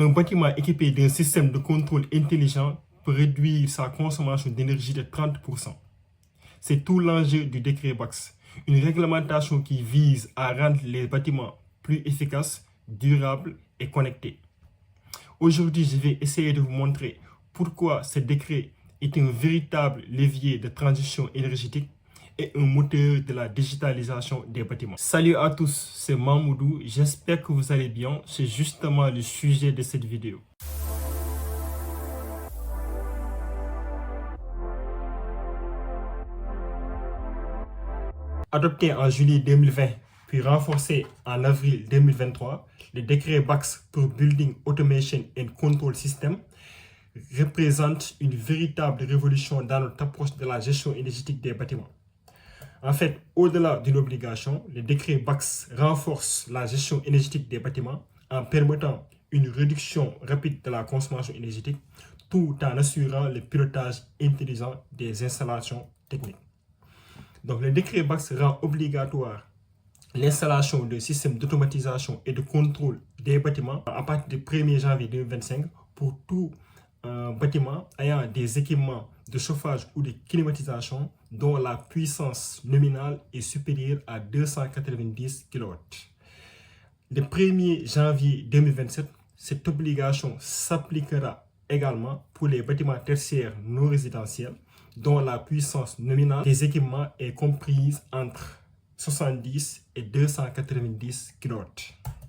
Un bâtiment équipé d'un système de contrôle intelligent peut réduire sa consommation d'énergie de 30%. C'est tout l'enjeu du décret BACS, une réglementation qui vise à rendre les bâtiments plus efficaces, durables et connectés. Aujourd'hui, je vais essayer de vous montrer pourquoi ce décret est un véritable levier de transition énergétique et un moteur de la digitalisation des bâtiments. Salut à tous, c'est Mamoudou, j'espère que vous allez bien, c'est justement le sujet de cette vidéo. Adopté en juillet 2020, puis renforcé en avril 2023, le décret BACS pour Building Automation and Control System représente une véritable révolution dans notre approche de la gestion énergétique des bâtiments. En fait, au-delà d'une obligation, le décret BACS renforce la gestion énergétique des bâtiments en permettant une réduction rapide de la consommation énergétique tout en assurant le pilotage intelligent des installations techniques. Donc, le décret BACS rend obligatoire l'installation de systèmes d'automatisation et de contrôle des bâtiments à partir du 1er janvier 2025 pour tout bâtiment ayant des équipements de chauffage ou de climatisation dont la puissance nominale est supérieure à 290 kW. Le 1er janvier 2027, cette obligation s'appliquera également pour les bâtiments tertiaires non résidentiels dont la puissance nominale des équipements est comprise entre 70 et 290 kW.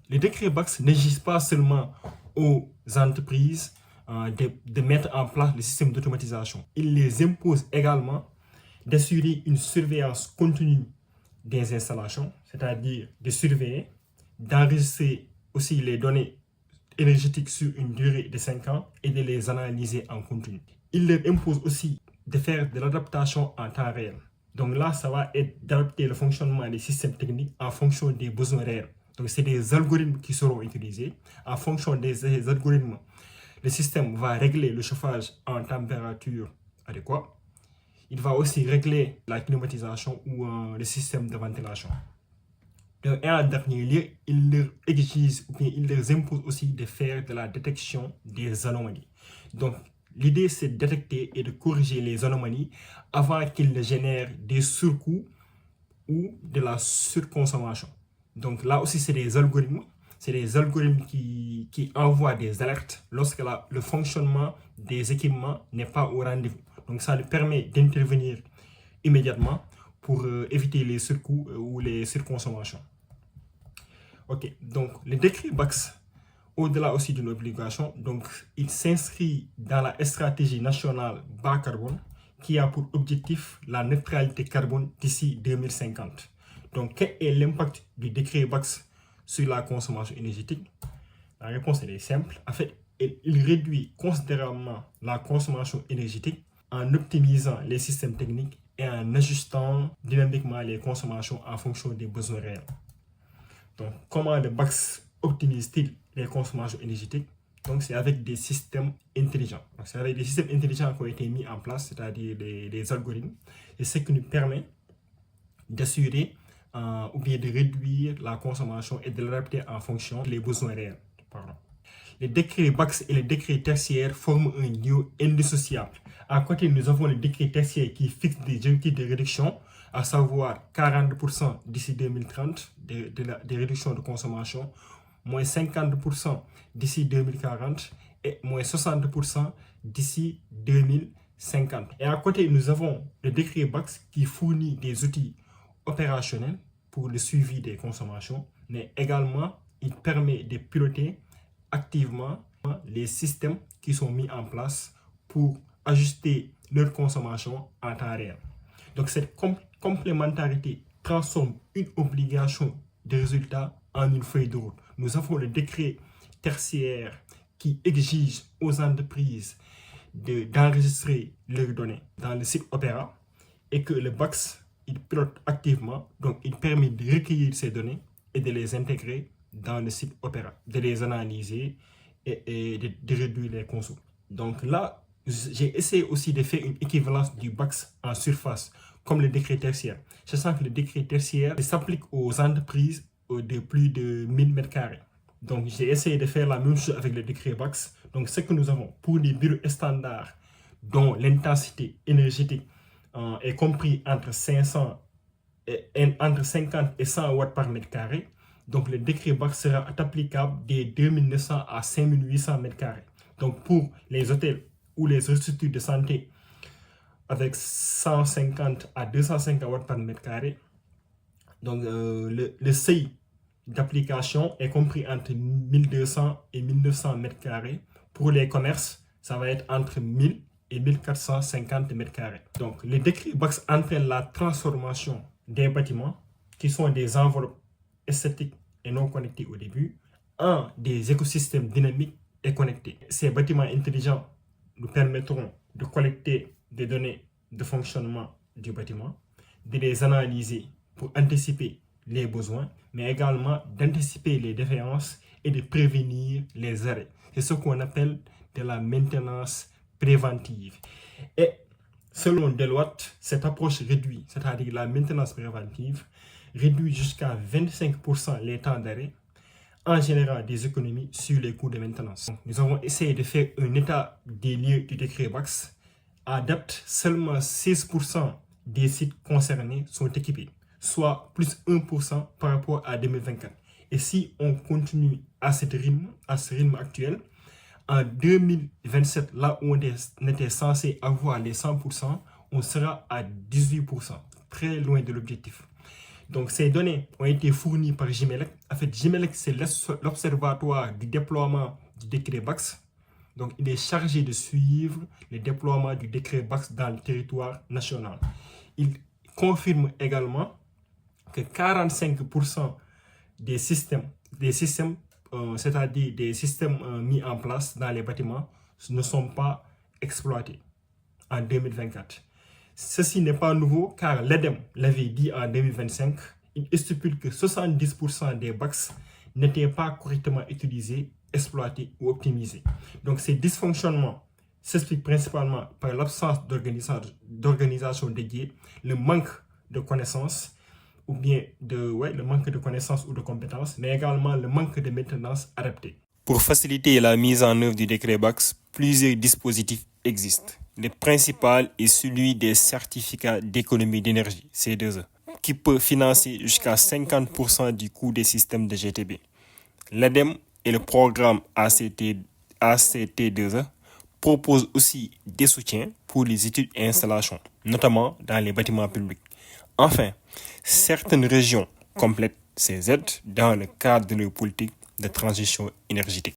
Le décret BACS n'exige pas seulement aux entreprises de mettre en place le système d'automatisation. Il les impose également d'assurer une surveillance continue des installations, c'est-à-dire de surveiller, d'enregistrer aussi les données énergétiques sur une durée de 5 ans et de les analyser en continu. Il leur impose aussi de faire de l'adaptation en temps réel. Donc là, ça va être d'adapter le fonctionnement des systèmes techniques en fonction des besoins réels. Donc c'est des algorithmes qui seront utilisés. En fonction des algorithmes, le système va régler le chauffage en température adéquate. Il va aussi régler la climatisation ou le système de ventilation. Et en dernier lieu, il leur exige ou bien il leur impose aussi de faire de la détection des anomalies. Donc l'idée, c'est de détecter et de corriger les anomalies avant qu'ils ne génèrent des surcoûts ou de la surconsommation. Donc là aussi, c'est des algorithmes. C'est des algorithmes qui envoient des alertes lorsque le fonctionnement des équipements n'est pas au rendez-vous. Donc ça lui permet d'intervenir immédiatement pour éviter les surcoûts ou les surconsommations. Ok, donc le décret BACS, au-delà aussi d'une obligation, donc il s'inscrit dans la stratégie nationale bas carbone qui a pour objectif la neutralité carbone d'ici 2050. Donc quel est l'impact du décret BACS sur la consommation énergétique? La réponse est simple. En fait, il réduit considérablement la consommation énergétique en optimisant les systèmes techniques et en ajustant dynamiquement les consommations en fonction des besoins réels. Donc, comment le BACS optimise-t-il les consommations énergétiques? Donc, c'est avec des systèmes intelligents. C'est avec des systèmes intelligents qui ont été mis en place, c'est-à-dire des algorithmes. Et ce qui nous permet d'assurer ou bien de réduire la consommation et de l'adapter en fonction des besoins réels. Les décrets BACS et les décrets tertiaires forment un duo indissociable. À côté, nous avons le décret tertiaire qui fixe des objectifs de réduction, à savoir 40% d'ici 2030 de réduction de consommation, moins 50% d'ici 2040 et moins 60% d'ici 2050. Et à côté, nous avons le décret BACS qui fournit des outils opérationnels pour le suivi des consommations, mais également il permet de piloter activement les systèmes qui sont mis en place pour ajuster leur consommation en temps réel. Donc cette complémentarité transforme une obligation de résultat en une feuille de route. Nous avons le décret tertiaire qui exige aux entreprises d'enregistrer leurs données dans le site Opera et que le BACS il pilote activement, donc il permet de recueillir ces données et de les intégrer dans le site Opera, de les analyser et de réduire les consommations. Donc là, j'ai essayé aussi de faire une équivalence du BACS en surface, comme le décret tertiaire. Je sens que le décret tertiaire s'applique aux entreprises de plus de 1000 m². Donc, j'ai essayé de faire la même chose avec le décret BAX. Donc, ce que nous avons pour les bureaux standards dont l'intensité énergétique est compris entre 50 et 100 watts par mètre carré. Donc, le décret BAX sera applicable des 2900 à 5800 mètres carrés. Donc, pour les hôtels ou les instituts de santé avec 150 à 250 watts par mètre carré, donc le seuil d'application est compris entre 1200 et 1900 mètres carrés. Pour les commerces, ça va être entre 1000 et 1450 mètres carrés. Donc, le décret BAX entraîne la transformation des bâtiments qui sont des enveloppes esthétiques et non connectées au début en des écosystèmes dynamiques et connectés. Ces bâtiments intelligents nous permettront de collecter des données de fonctionnement du bâtiment, de les analyser pour anticiper les besoins, mais également d'anticiper les défaillances et de prévenir les arrêts. C'est ce qu'on appelle de la maintenance préventive. Et selon Deloitte, cette approche réduit, c'est-à-dire la maintenance préventive, réduit jusqu'à 25% les temps d'arrêt en générant des économies sur les coûts de maintenance. Donc, nous avons essayé de faire un état des lieux du décret BAX. À date, seulement 16% des sites concernés sont équipés, soit plus 1% par rapport à 2024. Et si on continue à ce rythme actuel, en 2027, là où on était censé avoir les 100%, on sera à 18%, très loin de l'objectif. Donc, ces données ont été fournies par Gimelec. En fait, Gimelec, c'est l'observatoire du déploiement du décret BAX. Donc, il est chargé de suivre le déploiement du décret BAX dans le territoire national. Il confirme également que 45% des systèmes, c'est-à-dire des systèmes mis en place dans les bâtiments, ne sont pas exploités en 2024. Ceci n'est pas nouveau car l'EDEM l'avait dit en 2025. Il stipule que 70% des BAX n'étaient pas correctement utilisés, exploités ou optimisés. Donc ces dysfonctionnements s'expliquent principalement par l'absence d'organisation dédiée, le manque de connaissances, ou bien le manque de connaissances ou de compétences, mais également le manque de maintenance adaptée. Pour faciliter la mise en œuvre du décret BAX, plusieurs dispositifs existent. Le principal est celui des certificats d'économie d'énergie, C2E, qui peut financer jusqu'à 50% du coût des systèmes de GTB. L'ADEME et le programme ACT2E proposent aussi des soutiens pour les études et installations, notamment dans les bâtiments publics. Enfin, certaines régions complètent ces aides dans le cadre de leur politique de transition énergétique.